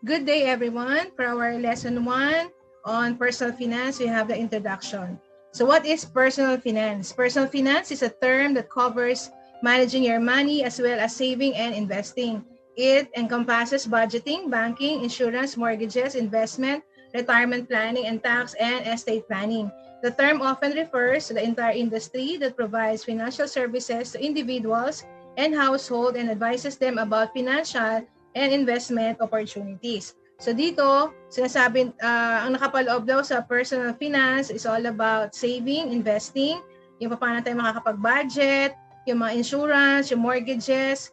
Good day, everyone. For our lesson 1 on personal finance, we have the introduction. So what is personal finance? Personal finance is a term that covers managing your money as well as saving and investing. It encompasses budgeting, banking, insurance, mortgages, investment, retirement planning, and tax and estate planning. The term often refers to the entire industry that provides financial services to individuals and households and advises them about financial and investment opportunities. So dito, sinasabi, ang nakapaloob daw sa personal finance is all about saving, investing, yung paano tayo makakapag-budget, yung mga insurance, yung mortgages,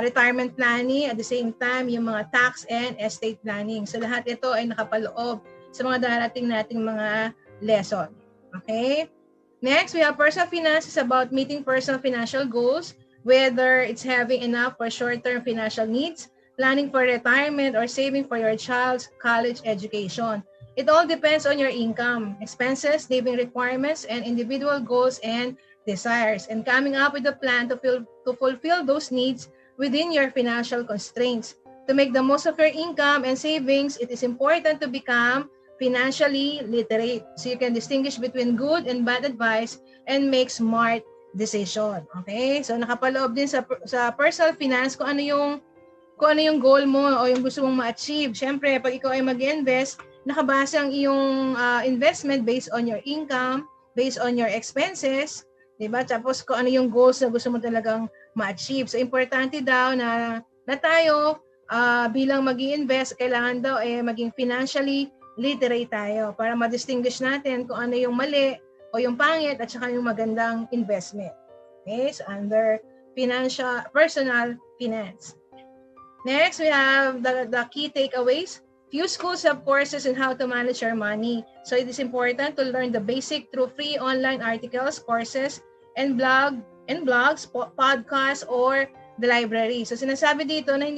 retirement planning, at the same time, yung mga tax and estate planning. So lahat ito ay nakapaloob sa mga darating nating mga lesson. Okay? Next, we have personal finance is about meeting personal financial goals, whether it's having enough for short-term financial needs, planning for retirement, or saving for your child's college education. It all depends on your income, expenses, living requirements, and individual goals and desires, and coming up with a plan to fulfill those needs within your financial constraints. To make the most of your income and savings, it is important to become financially literate so you can distinguish between good and bad advice and make smart decision. Okay? So nakapaloob din sa personal finance kung ano yung goal mo o yung gusto mong ma-achieve. Siyempre, pag ikaw ay mag-invest, nakabase ang iyong investment based on your income, based on your expenses, diba? Tapos kung ano yung goals na gusto mo talagang ma-achieve. So, importante daw na tayo bilang mag-i-invest, kailangan daw maging financially literate tayo para ma-distinguish natin kung ano yung mali o yung pangit at saka yung magandang investment. Okay? So, under personal finance. Next, we have the key takeaways. Few schools have courses on how to manage your money. So it is important to learn the basic through free online articles, courses, and blogs, podcasts, or the library. So sinasabi dito na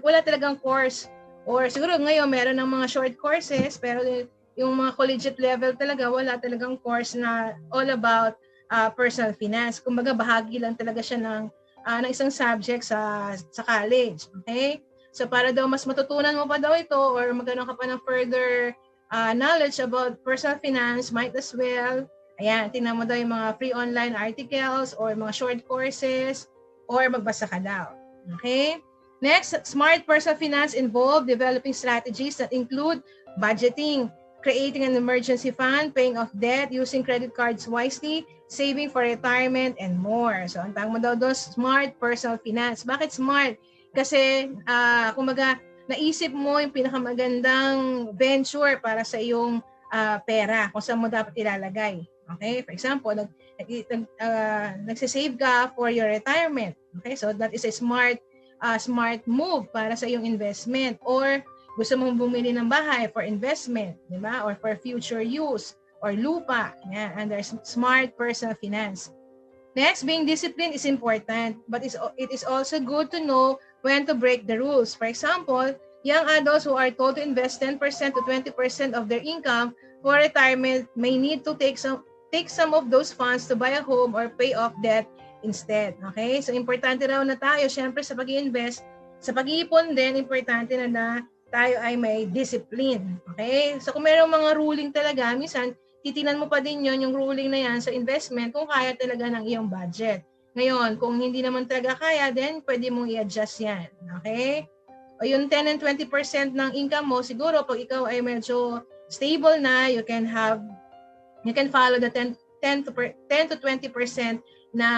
wala talagang course. Or siguro ngayon meron ng mga short courses, pero yung mga collegiate level talaga, wala talagang course na all about personal finance. Kumbaga bahagi lang talaga siya ng isang subject sa college. Okay? So para daw mas matutunan mo pa daw ito or magkaroon ka pa ng further knowledge about personal finance, might as well, tingnan mo daw yung mga free online articles or mga short courses or magbasa ka daw. Okay? Next, smart personal finance involve developing strategies that include budgeting, creating an emergency fund, paying off debt, using credit cards wisely, saving for retirement, and more. So, ang tawag mo daw doon, smart personal finance. Bakit smart? Kasi, kumbaga, naisip mo yung pinakamagandang venture para sa iyong pera, kung saan mo dapat ilalagay. Okay? For example, nagsisave ka for your retirement. Okay? So, that is a smart move para sa iyong investment. Or, gusto mong bumili ng bahay for investment, di ba? Or for future use, or lupa, under smart personal finance. Next, being disciplined is important, but it is also good to know when to break the rules. For example, young adults who are told to invest 10% to 20% of their income for retirement may need to take some of those funds to buy a home or pay off debt instead. Okay? So, importante raw na tayo, syempre sa pag-i-invest, sa pag-iipon din, importante na tayo ay may discipline. Okay? So, kung mayroong mga ruling talaga, minsan, titinan mo pa din yung ruling na yan sa investment kung kaya talaga ng iyong budget. Ngayon, kung hindi naman talaga kaya, then pwede mong i-adjust yan. Okay? O yung 10 and 20% ng income mo, siguro pag ikaw ay medyo stable na, you can follow the 10 to 20% na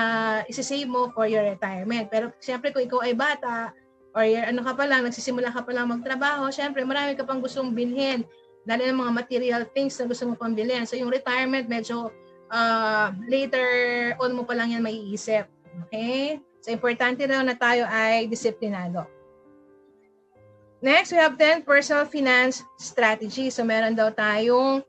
isa-save mo for your retirement. Pero siyempre kung ikaw ay bata, or nagsisimula ka pa lang magtrabaho, siyempre marami ka pang gustong bilhin. Dahil ng mga material things na gusto mo pang bilhin. So yung retirement, medyo later on mo pa lang yan maiisip. Okay? So importante na tayo ay disiplinado. Next, we have 10 personal finance strategies. So meron daw tayong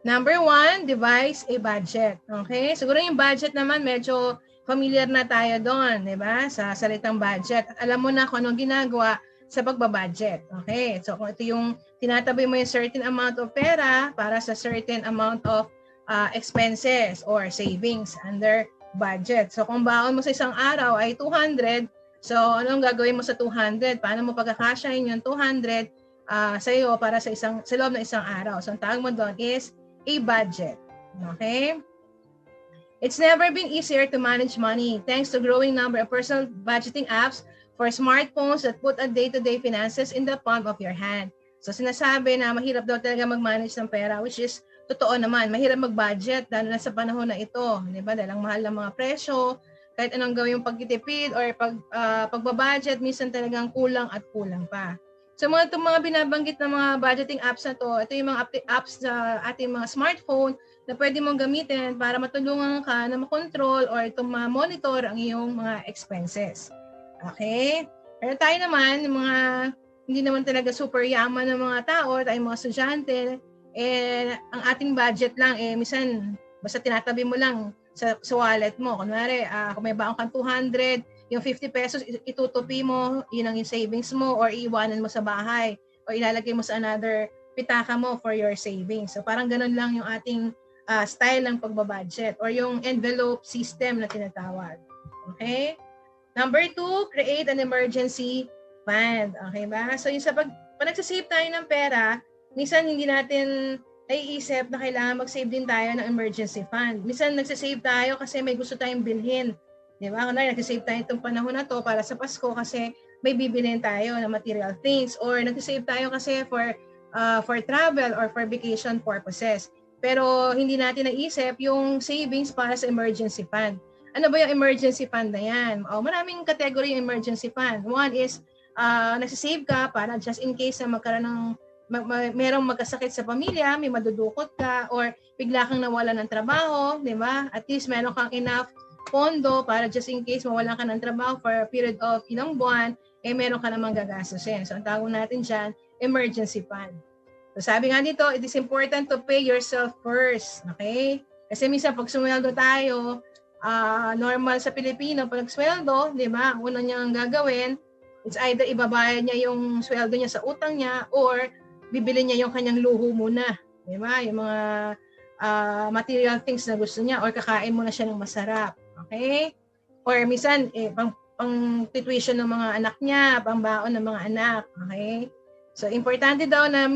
number 1, devise a budget. Okay? Siguro yung budget naman medyo familiar na tayo doon, di ba? Sa salitang budget. Alam mo na kung anong ginagawa sa pagbabudget. Okay? So, kung ito yung tinatabi mo yung certain amount of pera para sa certain amount of expenses or savings under budget. So, kung baon mo sa isang araw ay 200, So, anong gagawin mo sa 200? Paano mo pagkakasyahin yung 200 sa iyo para sa loob ng isang araw? So, ang tawag mo doon is a budget. Okay? It's never been easier to manage money thanks to growing number of personal budgeting apps for smartphones that put a day-to-day finances in the palm of your hand. So sinasabi na mahirap daw talaga mag-manage ng pera, which is totoo naman. Mahirap mag-budget lalo na sa panahon na ito, di ba? Dahil ang mahal ng mga presyo, kahit anong gawin yung pagtitipid or pagbabudget, minsan talagang kulang at kulang pa. So itong mga binabanggit ng mga budgeting apps na to, ito yung mga apps sa ating mga smartphone na pwede mong gamitin para matulungan ka na makontrol or ma-monitor ang iyong mga expenses. Okay? Pero tayo naman, yung mga hindi naman talaga super yaman ng mga tao, tayong mga estudyante, ang ating budget lang, minsan, basta tinatabi mo lang sa wallet mo. Kunwari, kung may baong kang 200, yung 50 pesos, itutupi mo, yun ang yung savings mo, or iiwanan mo sa bahay, or ilalagay mo sa another pitaka mo for your savings. So parang ganun lang yung ating style ng pagbabudget or yung envelope system na tinatawag. Okay? Number 2, create an emergency fund. Okay ba? So yung pag nagsasave tayo ng pera, minsan hindi natin naiisip na kailangan mag-save din tayo ng emergency fund. Minsan nagsasave tayo kasi may gusto tayong bilhin. Di ba? Kunwari, nagsasave tayo itong panahon na to para sa Pasko kasi may bibilhin tayo ng material things or nagsasave tayo kasi for travel or for vacation purposes. Pero hindi natin naisip yung savings para sa emergency fund. Ano ba yung emergency fund na yan? Maraming category yung emergency fund. One is, nagsisave ka para just in case na magkaroon ng merong magkasakit sa pamilya, may madudukot ka, or bigla kang nawala ng trabaho, di ba? At least meron kang enough pondo para just in case mawalan ka ng trabaho for a period of ilang buwan, meron ka namang gagastusin. So, ang tawag natin dyan, emergency fund. So sabi nga dito, it is important to pay yourself first. Okay? Kasi minsan pag sumweldo tayo, normal sa Pilipino, pag nagsweldo, di ba, ang una niyang gagawin, it's either ibabayad niya yung sweldo niya sa utang niya or bibili niya yung kanyang luho muna. Di ba? Yung mga material things na gusto niya or kakain muna siya ng masarap. Okay? Or minsan, pang tuition ng mga anak niya, pang baon ng mga anak. Okay? So, importante daw na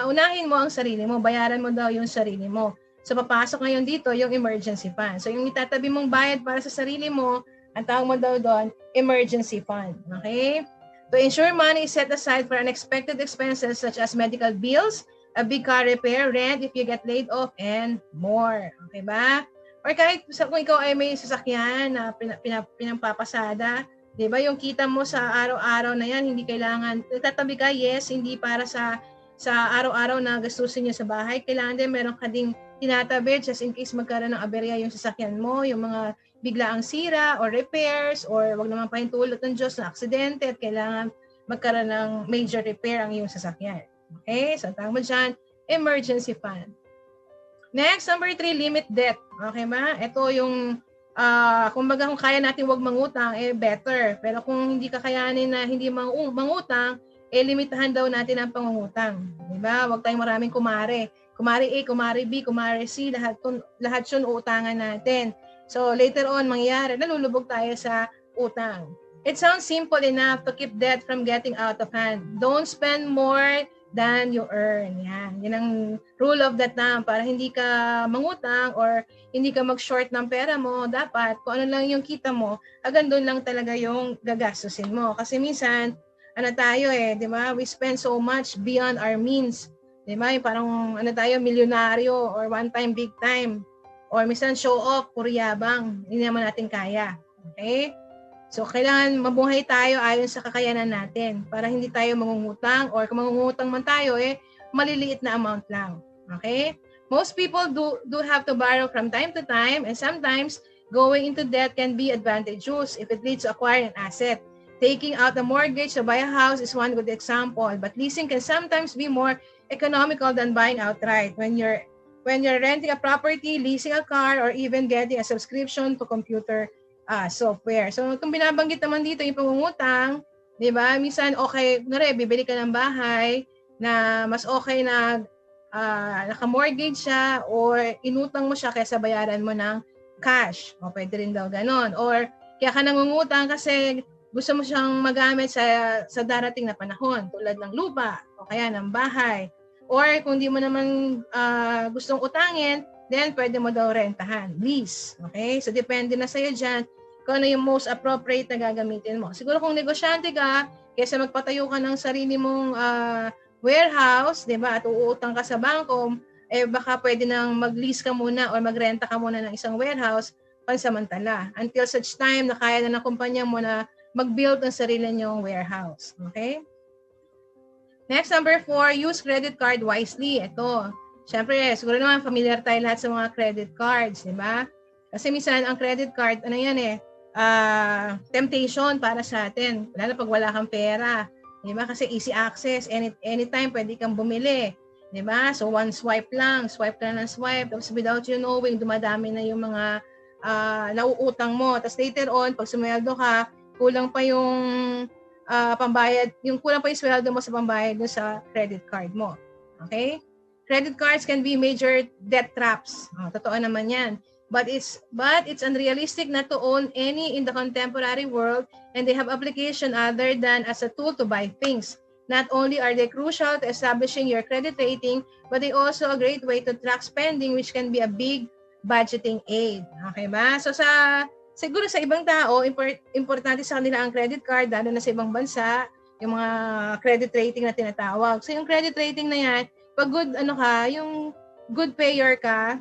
unahin mo ang sarili mo, bayaran mo daw yung sarili mo. So, papasok ngayon dito yung emergency fund. So, yung itatabi mong bayad para sa sarili mo, ang tawag mo daw doon, emergency fund. Okay? To ensure money is set aside for unexpected expenses such as medical bills, a big car repair, rent if you get laid off, and more. Okay ba? Or kahit kung ikaw ay may sasakyan na pinampapasada, di ba yung kita mo sa araw-araw na yan, hindi kailangan, tatabi ka, yes, hindi para sa araw-araw na gastusin niya sa bahay. Kailangan din meron ka ding tinatabi just in case magkaroon ng aberya yung sasakyan mo, yung mga biglaang sira or repairs or wag naman pahintulot ng Diyos na aksidente at kailangan magkaroon ng major repair ang iyong sasakyan. Okay? So, tawag mo dyan, emergency fund. Next, number 3, limit debt. Okay ba? Ito yung kumbaga kung kaya natin wag mangutang, better. Pero kung hindi kakayanin na hindi mangutang, limitahan daw natin ang pangungutang. Diba? Wag tayong maraming kumare. Kumare A, kumare B, kumare C, lahat yun uutangan natin. So later on, mangyayari, nalulubog tayo sa utang. It sounds simple enough to keep debt from getting out of hand. Don't spend more than you earn. Yan ang rule of the thumb para hindi ka mangutang or hindi ka mag-short ng pera mo. Dapat kung ano lang yung kita mo, hanggang doon lang talaga yung gagastusin mo. Kasi minsan, tayo di ba? We spend so much beyond our means. Di ba? Parang tayo, milyonaryo or one time, big time. Or minsan show off, puro yabang. Hindi naman natin kaya. Okay? So, kailangan mabuhay tayo ayon sa kakayanan natin para hindi tayo mangungutang or kung mangungutang man tayo, maliliit na amount lang. Okay? Most people do have to borrow from time to time and sometimes going into debt can be advantageous if it leads to acquiring an asset. Taking out a mortgage to buy a house is one good example, but leasing can sometimes be more economical than buying outright. When you're renting a property, leasing a car, or even getting a subscription to computer software. So, kung binabanggit naman dito yung pangungutang, di ba? Minsan, okay, bibili ka ng bahay na mas okay na naka-mortgage siya or inutang mo siya kaysa bayaran mo ng cash. O pwede rin daw ganon. Or kaya ka nangungutang kasi gusto mo siyang magamit sa darating na panahon, tulad ng lupa o kaya ng bahay. Or kung di mo naman gustong utangin, then pwede mo daw rentahan, lease. Okay? So depende na sa'yo dyan kung ano yung most appropriate na gagamitin mo. Siguro kung negosyante ka, kaysa magpatayo ka ng sarili mong warehouse, di ba, at uutang ka sa bangko, baka pwede nang mag-lease ka muna or magrenta ka muna ng isang warehouse pansamantala until such time na kaya na ng kumpanya mo na mag-build ng sarili niyong warehouse. Okay? Next, number 4, use credit card wisely. Ito, syempre, siguro naman familiar tayo lahat sa mga credit cards, di ba? Kasi minsan ang credit card, ano yan temptation para sa atin. Lalo pag wala kang pera. Di ba? Kasi easy access. Anytime pwede kang bumili. Di ba? So, one swipe lang. Swipe ka na ng swipe. Tapos without you knowing, dumadami na yung mga nauutang mo. Tapos later on, pag sumweldo ka, kulang pa yung pambayad, yung kulang pa yung sweldo mo sa pambayad mo sa credit card mo. Okay? Credit cards can be major debt traps. Totoo naman yan. But it's unrealistic not to own any in the contemporary world, and they have application other than as a tool to buy things. Not only are they crucial to establishing your credit rating, but they also a great way to track spending, which can be a big budgeting aid. Okay ba? So siguro sa ibang tao, importante sa kanila ang credit card, lalo na sa ibang bansa, yung mga credit rating na tinatawag. So yung credit rating na yan, pag yung good payer ka,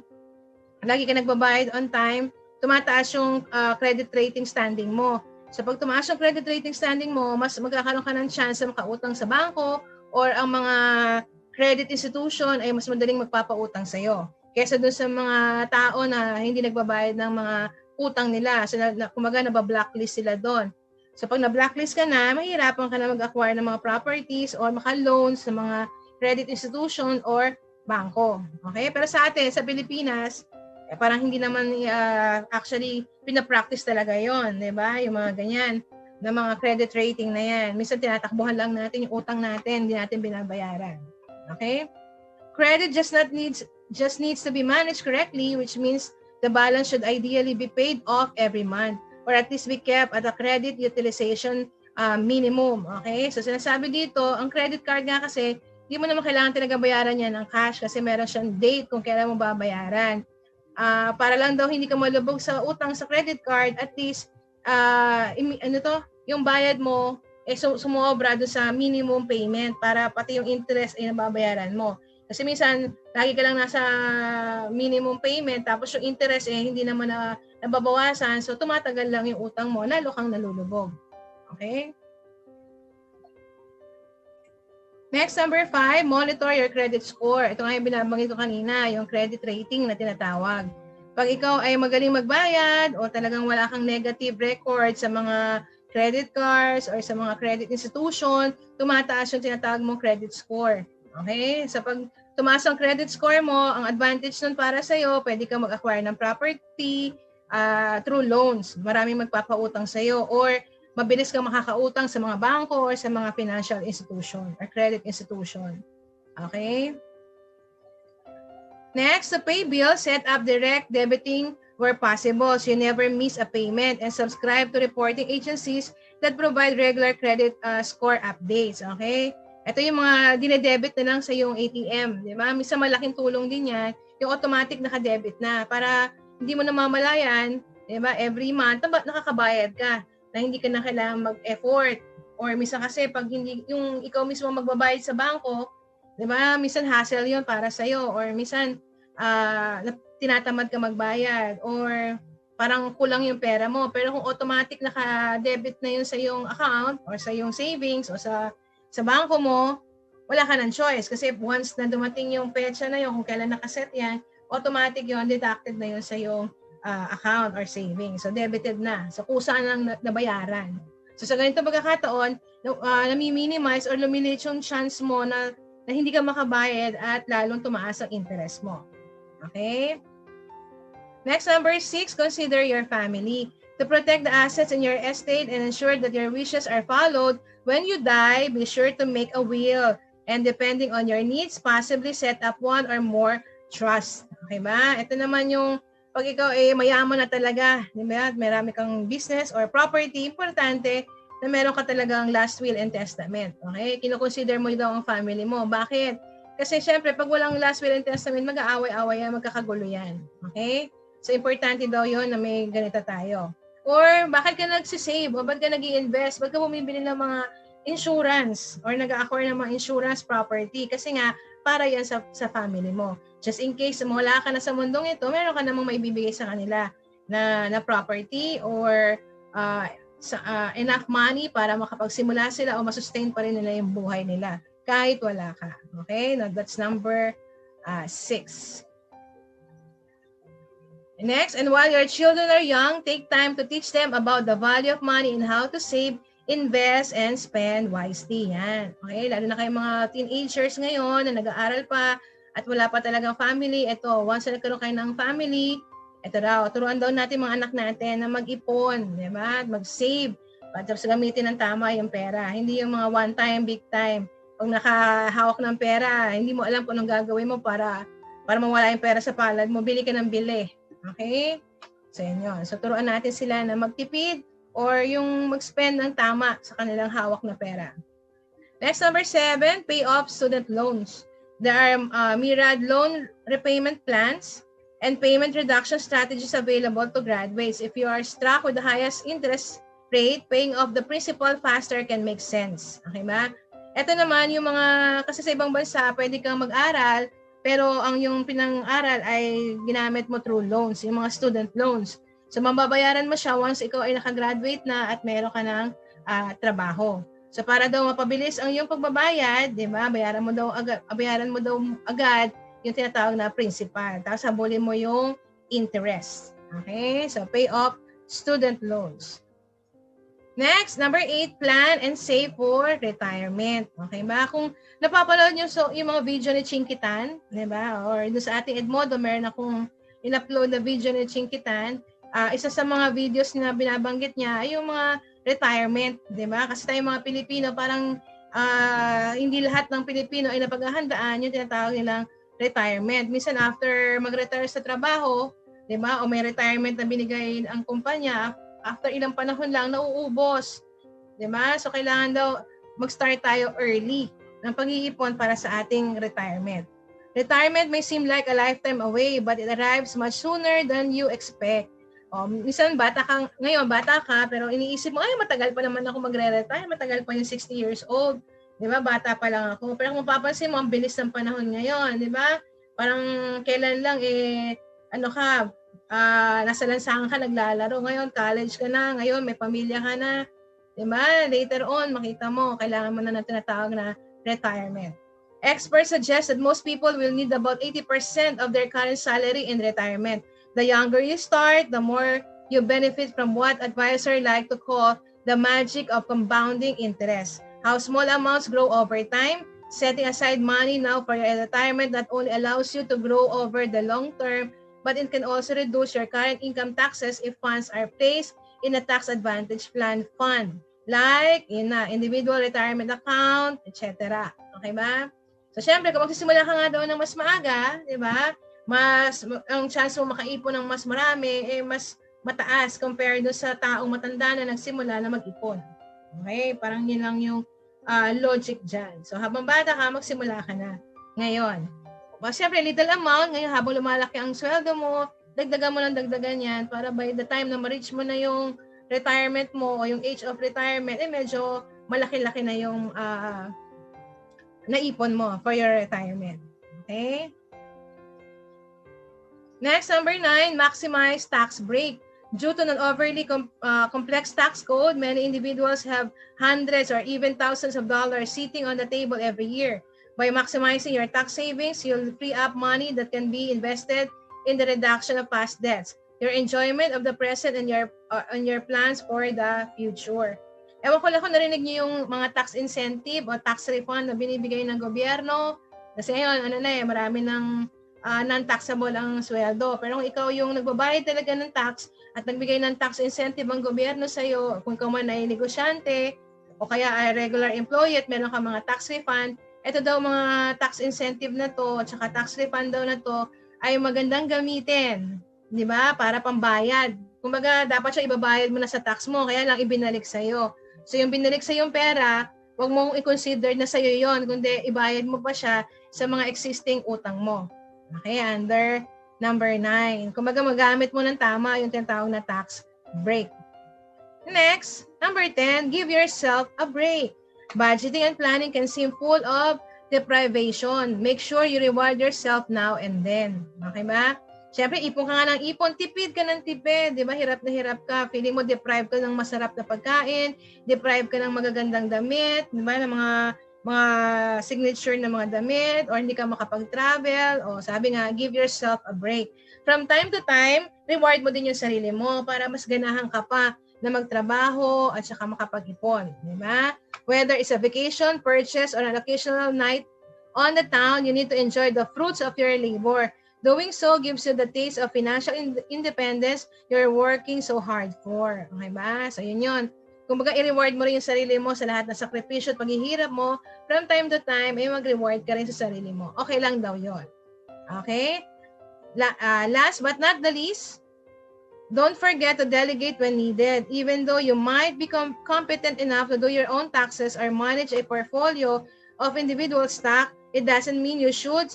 lagi ka nagbabayad on time, tumataas yung credit rating standing mo. So pag tumaas yung credit rating standing mo, mas magkakaroon ka ng chance na makautang sa bangko or ang mga credit institution ay mas madaling magpapautang sa'yo. Kesa dun sa mga tao na hindi nagbabayad ng mga utang nila. So kumaga naba-blacklist sila doon. So pag na-blacklist ka na, mahirapan ka na mag-acquire ng mga properties or maka-loans sa mga credit institution or bangko. Okay? Pero sa atin, sa Pilipinas, parang hindi naman actually pinapractice talaga yon, di ba? Yung mga ganyan na mga credit rating na yan. Minsan tinatakbuhan lang natin yung utang natin, hindi natin binabayaran. Okay? Credit just needs to be managed correctly, which means the balance should ideally be paid off every month or at least be kept at a credit utilization minimum. Okay? So sinasabi dito, ang credit card nga kasi, hindi mo naman kailangan talaga bayaran yan ng cash kasi meron siyang date kung kailan mo babayaran. Para lang daw hindi ka malubog sa utang sa credit card, at least yung bayad mo sumobra doon sa minimum payment para pati yung interest ay nababayaran mo. Kasi minsan lagi ka lang nasa minimum payment tapos yung interest hindi naman nababawasan, so tumatagal lang yung utang mo, lalo kang nalulubog. Okay? Next, number 5, monitor your credit score. Ito nga yung binabanggit ko kanina, yung credit rating na tinatawag. Pag ikaw ay magaling magbayad o talagang wala kang negative record sa mga credit cards or sa mga credit institution, tumataas yung tinatawag mong credit score. Okay? So pag tumaas ang credit score mo, ang advantage nun para sa'yo, pwede kang mag-acquire ng property through loans. Maraming magpapautang sa'yo or mabilis kang makakautang sa mga bangko or sa mga financial institution or credit institution. Okay? Next, to pay bills, set up direct debiting where possible so you never miss a payment, and subscribe to reporting agencies that provide regular credit score updates. Okay? Ito yung mga dinedebit na lang sa iyong ATM. Di ba? Minsan malaking tulong din yan, yung automatic nakadebit na para hindi mo namamalayan, di ba? Every month, nakakabayad ka na hindi ka na kailangan mag-effort. Or minsan kasi pag hindi yung ikaw mismo magbabayad sa bangko, 'di ba? Minsan hassle 'yon para sa iyo, or minsan tinatamad ka magbayad or parang kulang yung pera mo. Pero kung automatic naka-debit na 'yun sa iyong account or sa iyong savings o sa bangko mo, wala ka ng choice kasi once na dumating yung petsa na 'yon, kung kailan nakaset 'yan, automatic 'yon, deducted na 'yon sa iyong account or savings. So, debited na. So, kusa lang nabayaran. So, sa ganito pagkakataon, nami-minimize or lumiliit yung chance mo na hindi ka makabayad at lalong tumaas ang interest mo. Okay? Next, number 6, consider your family. To protect the assets in your estate and ensure that your wishes are followed, when you die, be sure to make a will. And depending on your needs, possibly set up one or more trusts. Okay ba? Ito naman yung pag ikaw mayaman na talaga, di ba? Marami kang business or property, importante na meron ka talagang last will and testament. Okay? Kino-consider mo daw ang family mo. Bakit? Kasi syempre, pag walang last will and testament, mag-aaway-away yan, magkakagulo yan. Okay? So, importante daw yon na may ganito tayo. Or, bakit ka nagsisave? O ba't ka nag-i-invest? Ba't ka bumibili ng mga insurance or nag-acquire ng mga insurance property? Kasi nga, para yan sa family mo. Just in case wala ka na sa mundong ito, meron ka namang maibibigay sa kanila na property or enough money para makapagsimula sila o masustain pa rin nila yung buhay nila kahit wala ka. Okay? Now, that's number 6. Next, and while your children are young, take time to teach them about the value of money and how to save, invest, and spend wisely. Yan. Okay? Lalo na kayong mga teenagers ngayon na nag-aaral pa at wala pa talagang family. Ito, once na nagkaroon kayo ng family, ito daw, turuan daw natin mga anak natin na mag-ipon, di ba? Mag-save, para gamitin ng tama yung pera. Hindi yung mga one-time, big-time. Pag nakahawak ng pera, hindi mo alam kung anong gagawin mo para mawala yung pera sa palad mo, bili ka ng bili. Okay? So, yun. So, turuan natin sila na magtipid or yung mag-spend ng tama sa kanilang hawak na pera. Next, number 7, pay off student loans. There are myriad loan repayment plans and payment reduction strategies available to graduates. If you are struck with the highest interest rate, paying off the principal faster can make sense. Okay ba? Ito naman yung mga, kasi sa ibang bansa, pwede kang mag-aral, pero ang yung pinang-aral ay ginamit mo through loans, yung mga student loans. So, mababayaran mo siya once ikaw ay nakagraduate na at meron ka ng trabaho. So, para daw mapabilis ang iyong pagbabayad, di ba? Bayaran mo daw agad yung tinatawag na principal. Tapos, habulin mo yung interest. Okay? So, pay off student loans. Next, number 8, plan and save for retirement. Okay ba? Kung napapanood nyo yung mga video ni Chinkitan, di ba? Or doon sa ating Edmodo, meron akong in-upload na video ni Chinkitan. Isa sa mga videos na binabanggit niya ay yung mga retirement, di ba? Kasi tayong mga Pilipino, parang hindi lahat ng Pilipino ay napaghahandaan yung tinatawag nilang retirement. Minsan after mag-retire sa trabaho, di ba? O may retirement na binigay ang kumpanya, after ilang panahon lang, nauubos. Diba? So, kailangan daw mag-start tayo early ng pag-iipon para sa ating retirement. Retirement may seem like a lifetime away, but it arrives much sooner than you expect. Minsan, bata ka, pero iniisip mo, ay, matagal pa naman ako magre-retire, matagal pa yung 60 years old. Diba? Bata pa lang ako. Pero kung mapapansin mo, ang bilis ng panahon ngayon. Diba? Parang kailan lang, nasa lansangan ka naglalaro, ngayon college ka na, ngayon may pamilya ka na, diba? Later on, makita mo, kailangan mo na ng tinatawag na retirement. Experts suggest that most people will need about 80% of their current salary in retirement. The younger you start, the more you benefit from what advisors like to call the magic of compounding interest. How small amounts grow over time. Setting aside money now for your retirement not only allows you to grow over the long term, but it can also reduce your current income taxes if funds are placed in a tax advantage plan fund, like in an individual retirement account, etc. Okay ba? So, syempre, kung magsisimula ka nga daw ng mas maaga, di ba? Ang chance mo makaipon ng mas marami, mas mataas compared do sa taong matanda na nagsimula na mag-ipon. Okay? Parang yun lang yung logic dyan. So, habang bata ka, magsimula ka na. Ngayon, siyempre, little amount, ngayon habang lumalaki ang sweldo mo, dagdagan mo ng dagdagan yan para by the time na ma-reach mo na yung retirement mo o yung age of retirement, medyo malaki-laki na yung naipon mo for your retirement. Okay? Next, number 9, maximize tax break. Due to an overly complex tax code, many individuals have hundreds or even thousands of dollars sitting on the table every year. By maximizing your tax savings, you'll free up money that can be invested in the reduction of past debts, your enjoyment of the present, and your plans for the future. Ewan ko lang kung narinig niyo yung mga tax incentive o tax refund na binibigay ng gobyerno. Kasi ngayon, marami ng non-taxable ang sweldo. Pero kung ikaw yung nagbabayad talaga ng tax at nagbigay ng tax incentive ang gobyerno sa iyo, kung ikaw man ay negosyante o kaya ay regular employee at meron ka mga tax refund, ito daw mga tax incentive na to at saka tax refund daw na to ay magandang gamitin, di ba? Para pambayad. Kumbaga, dapat siya ibabayad mo na sa tax mo, kaya lang ibinalik sa iyo. So yung binalik sa yung pera, huwag mong i-consider na sa'yo yon, kundi ibayad mo pa siya sa mga existing utang mo. Okay, under number 9. Kung magamit mo ng tama yung tinatawag na tax break. Next, number 10, give yourself a break. Budgeting and planning can seem full of deprivation. Make sure you reward yourself now and then. Okay ba? Siyempre, ipon ka nga ng ipon, tipid ka ng tipid. Di ba? Hirap na hirap ka. Feeling mo deprived ka ng masarap na pagkain, deprived ka ng magagandang damit, di ba? Ng mga signature na mga damit, or hindi ka makapag-travel. O sabi nga, give yourself a break. From time to time, reward mo din yung sarili mo para mas ganahan ka pa na magtrabaho at saka makapag-ipon. Di ba? Whether it's a vacation, purchase, or an occasional night on the town, you need to enjoy the fruits of your labor. Doing so gives you the taste of financial independence you're working so hard for. Okay ba? So yun yun. Kung baga i-reward mo rin yung sarili mo sa lahat ng sakripisyo at paghihirap mo, from time to time, ay mag-reward ka rin sa sarili mo. Okay lang daw yun. Okay? Last but not the least, don't forget to delegate when needed. Even though you might become competent enough to do your own taxes or manage a portfolio of individual stock, it doesn't mean you should.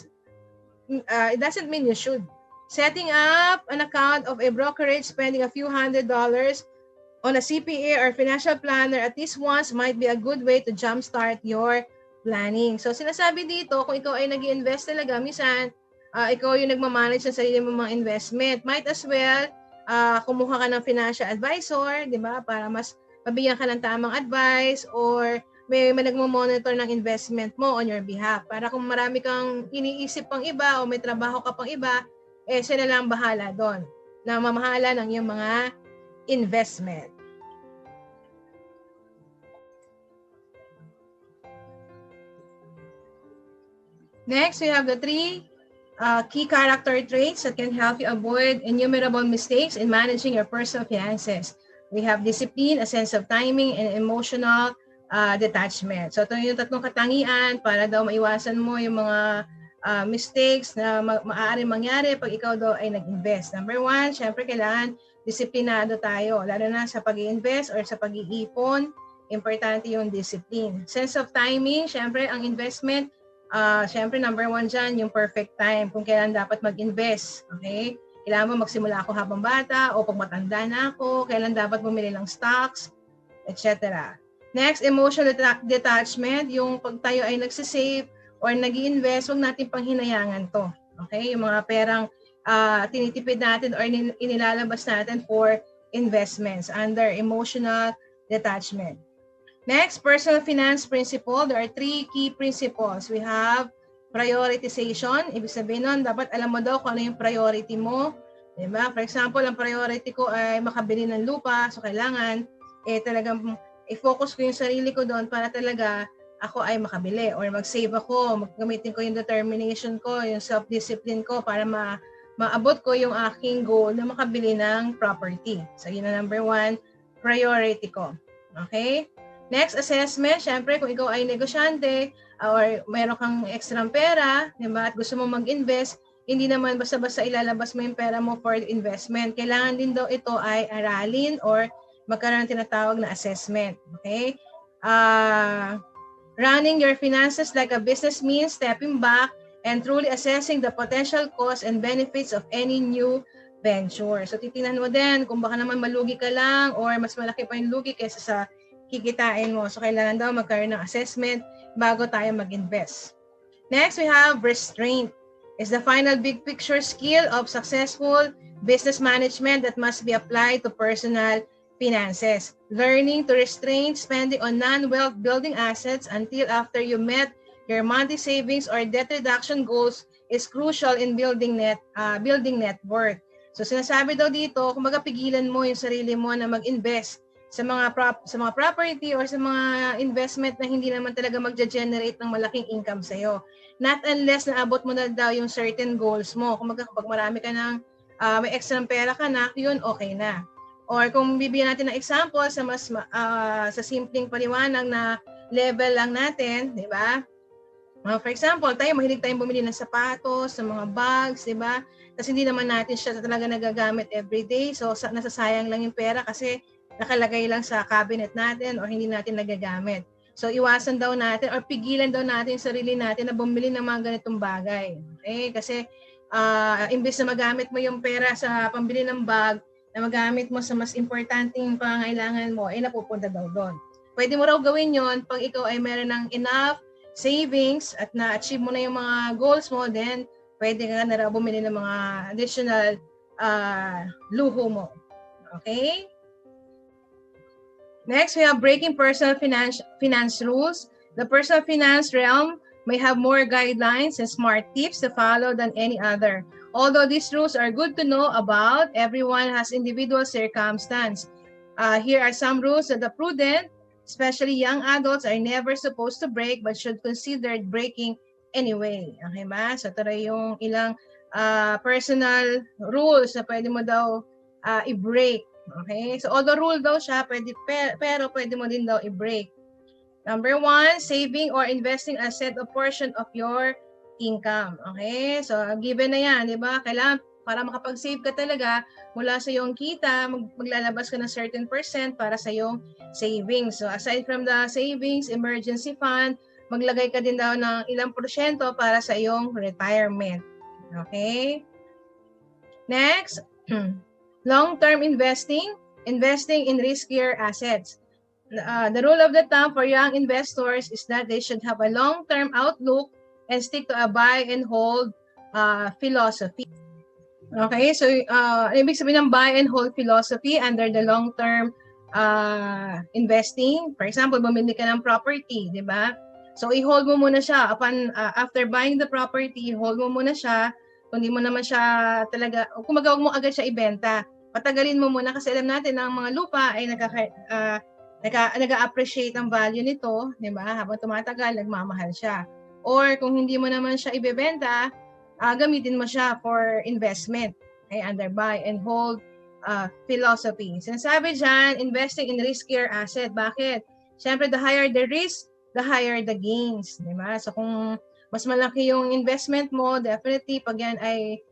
Setting up an account of a brokerage, spending a few $100 on a CPA or financial planner at least once might be a good way to jumpstart your planning. So sinasabi dito, kung ikaw ay nag-i-invest talaga, minsan ikaw yung nagmamanage ng sarili mo mga investment. Might as well kumuha ka ng financial advisor, di ba? Para mas mabigyan ka ng tamang advice, or may nagmo-monitor ng investment mo on your behalf. Para kung marami kang iniisip pang iba o may trabaho ka pang iba, siya na lang bahala doon na mamahala ng iyong mga investment. Next, we have the 3 key character traits that can help you avoid innumerable mistakes in managing your personal finances. We have discipline, a sense of timing, and emotional detachment. So ito yung tatlong katangian para daw maiwasan mo yung mga mistakes na maaaring mangyari pag ikaw daw ay nag-invest. Number 1, syempre kailangan disiplinado tayo, lalo na sa pag-i-invest or sa pag-iipon. Importante yung discipline. Sense of timing, syempre ang investment, syempre number 1 dyan, yung perfect time, kung kailan dapat mag-invest. Okay? Kailangan mo magsimula ako habang bata o pag matanda na ako, kailan dapat bumili ng stocks, etc. Next, emotional detachment, yung pag tayo ay nagsisave or nag-i-invest, huwag natin panghinayangan to. Okay? Yung mga perang tinitipid natin or inilalabas natin for investments under emotional detachment. Next, personal finance principle. There are 3 key principles. We have prioritization. Ibig sabihin nun, dapat alam mo daw kung ano yung priority mo. Diba? For example, ang priority ko ay makabili ng lupa. So, kailangan talagang i-focus ko yung sarili ko doon para talaga ako ay makabili or mag-save ako, gamitin ko yung determination ko, yung self-discipline ko para maabot ko yung aking goal na makabili ng property. So, yun na number 1, priority ko. Okay? Next, assessment. Siyempre, kung ikaw ay negosyante or mayroon kang extra pera, diba, at gusto mo mag-invest, hindi naman basta-basta ilalabas mo yung pera mo for investment. Kailangan din daw ito ay aralin or magkaroon ng tinatawag na assessment. Okay? Running your finances like a business means stepping back and truly assessing the potential costs and benefits of any new venture. So, titingnan mo din kung baka naman malugi ka lang or mas malaki pa yung lugi kaysa sa kikitain mo. So, kailangan daw magkaroon ng assessment bago tayo mag-invest. Next, we have restraint. It's the final big picture skill of successful business management that must be applied to personal finances. Learning to restrain spending on non-wealth building assets until after you met your monthly savings or debt reduction goals is crucial in building net worth. So sinasabi daw dito, kung pigilan mo yung sarili mo na mag-invest sa mga property or sa mga investment na hindi naman talaga magja-generate ng malaking income sa iyo. Not unless naabot mo na daw yung certain goals mo. Kung kapag marami ka ng may extra pera ka na, yun okay na. Or kung bibigyan natin ng example sa sa simpleng paliwanag na level lang natin, di ba? For example, mahilig tayong bumili ng sapatos, ng mga bags, di ba? Tapos hindi naman natin siya talaga nagagamit everyday. So nasasayang lang yung pera kasi nakalagay lang sa cabinet natin or hindi natin nagagamit. So iwasan daw natin or pigilan daw natin yung sarili natin na bumili ng mga ganitong bagay. Okay? Kasi imbes na magamit mo yung pera sa pambili ng bag, na magamit mo sa mas importanteng pangangailangan mo, ay napupunta daw doon. Pwede mo raw gawin yon pag ikaw ay meron ng enough savings at na-achieve mo na yung mga goals mo, then pwede ka na raw bumili ng mga additional luho mo. Okay? Next, we have breaking personal finance rules. The personal finance realm may have more guidelines and smart tips to follow than any other. Although these rules are good to know about, everyone has individual circumstance. Here are some rules that the prudent, especially young adults, are never supposed to break but should consider breaking anyway. Okay ba? So ito yung ilang personal rules na pwede mo daw i-break. Okay? So although rule daw siya, pwede, pero pwede mo din daw i-break. Number 1, saving or investing a set of portion of your income. Okay? So given na yan, di ba? Kailangan para makapag-save ka talaga mula sa iyong kita, maglalabas ka ng certain percent para sa iyong savings. So aside from the savings, emergency fund, maglagay ka din daw ng ilang porsyento para sa iyong retirement. Okay? Next, long-term investing in riskier assets. The rule of the thumb for young investors is that they should have a long-term outlook and stick to a buy and hold philosophy. Okay, so ibig sabihin ng buy and hold philosophy under the long-term investing. For example, bumili ka ng property, di ba? So i-hold mo muna siya. After buying the property, i-hold mo muna siya. Kung di mo naman siya talaga, kung magawag mo agad siya ibenta, patagalin mo muna kasi alam natin na ang mga lupa ay nag-appreciate ang value nito, di ba? Habang tumatagal, nagmamahal siya. Or kung hindi mo naman siya ibebenta, gamitin mo siya for investment. Okay? Under buy and hold philosophy. Sinasabi dyan, investing in riskier asset. Bakit? Siyempre, the higher the risk, the higher the gains. Di ba? So kung mas malaki yung investment mo, definitely pag yan ay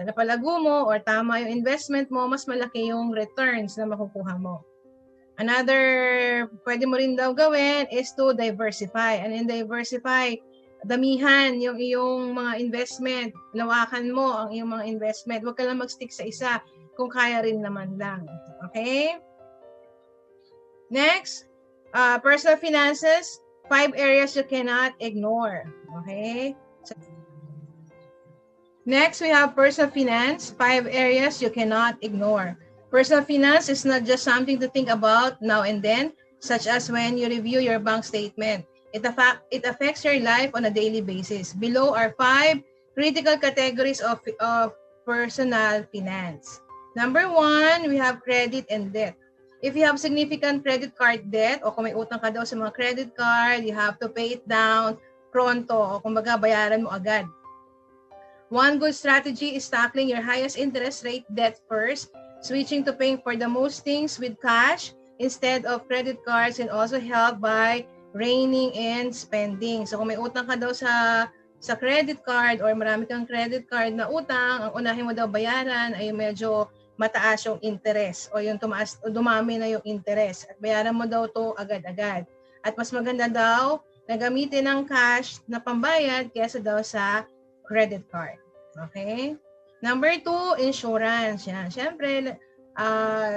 napalago mo or tama yung investment mo, mas malaki yung returns na makukuha mo. Another pwede mo rin daw gawin is to diversify. And in diversify, damihan yung iyong mga investment. Lawakan mo ang iyong mga investment. Huwag ka lang mag-stick sa isa kung kaya rin naman lang. Okay? Next, personal finances, 5 areas you cannot ignore. Okay? So, next, we have personal finance, 5 areas you cannot ignore. Personal finance is not just something to think about now and then, such as when you review your bank statement. It affects your life on a daily basis. Below are 5 critical categories of personal finance. Number 1, we have credit and debt. If you have significant credit card debt o kung may utang ka daw sa mga credit card, you have to pay it down pronto o kumbaga bayaran mo agad. One good strategy is tackling your highest interest rate debt first, switching to paying for the most things with cash instead of credit cards can also help by reining in spending. So kung may utang ka daw sa credit card or marami kang credit card na utang, ang unahin mo daw bayaran ay medyo mataas yung interest o yung dumami na yung interest at bayaran mo daw to agad-agad. At mas maganda daw na gamitin ng cash na pambayad kaysa daw sa credit card. Okay? Number 2, insurance. Yan. Siyempre,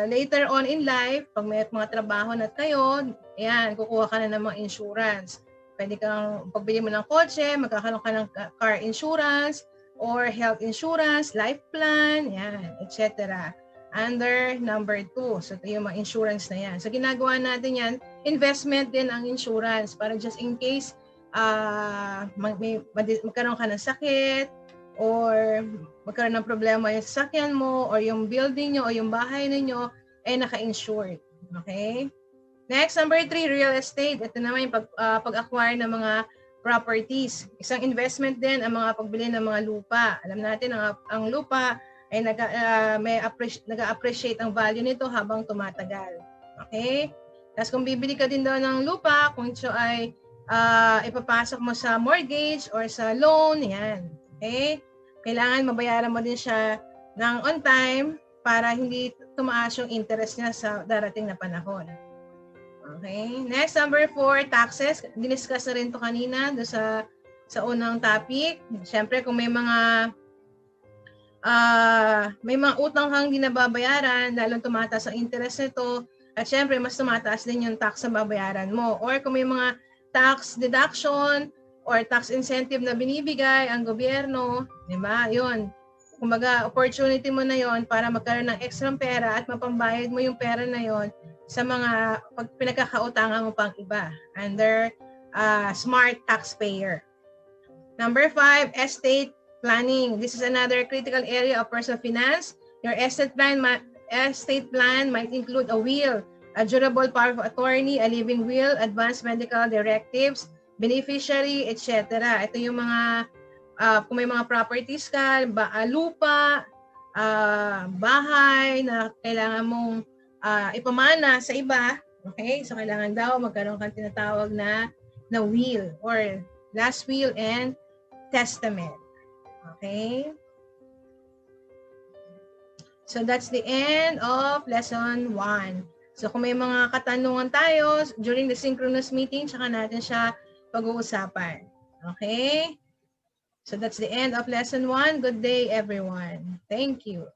later on in life, pag may mga trabaho na kayo, yan, kukuha ka na ng mga insurance. Pwede kang, pagbili mo ng kotse, magkakaroon ka ng car insurance, or health insurance, life plan, yan, etc. Under number 2. So, ito yung mga insurance na yan. So, ginagawa natin yan, investment din ang insurance para just in case magkaroon ka ng sakit or magkaroon ng problema yung sasakyan mo or yung building nyo o yung bahay ninyo ay naka-insured. Okay? Next, number 3, real estate. Ito naman yung pag-acquire ng mga properties. Isang investment din ang mga pagbili ng mga lupa. Alam natin ang lupa ay nag-appreciate ang value nito habang tumatagal. Okay? Tapos kung bibili ka din daw ng lupa, kung ito ay ipapasok mo sa mortgage or sa loan, yan. Okay? Kailangan mabayaran mo din siya ng on time para hindi tumaas yung interest niya sa darating na panahon. Okay. Next, number 4, taxes. Diniscuss na rin to kanina do sa unang topic. Siyempre, kung may mga utang kang di nababayaran, lalong tumataas ang interest nito, at siyempre, mas tumataas din yung tax na babayaran mo. Or kung may mga tax deduction or tax incentive na binibigay ang gobyerno, di ba? Yun. Kumbaga, opportunity mo na yon para magkaroon ng extra pera at mapambayad mo yung pera na yon sa mga pinagkakautangan mo pang iba under smart taxpayer. Number 5, estate planning. This is another critical area of personal finance. Your estate plan might include a will, a durable power of attorney, a living will, advanced medical directives, beneficiary, etc. Ito yung mga kung may mga properties ka, lupa, bahay na kailangan mong ipamana sa iba, okay? So kailangan daw magkaroon kang tinatawag na will or last will and testament. Okay? So that's the end of lesson 1. So kung may mga katanungan tayo during the synchronous meeting, tsaka natin siya pag-uusapan. Okay? So that's the end of lesson 1. Good day, everyone. Thank you.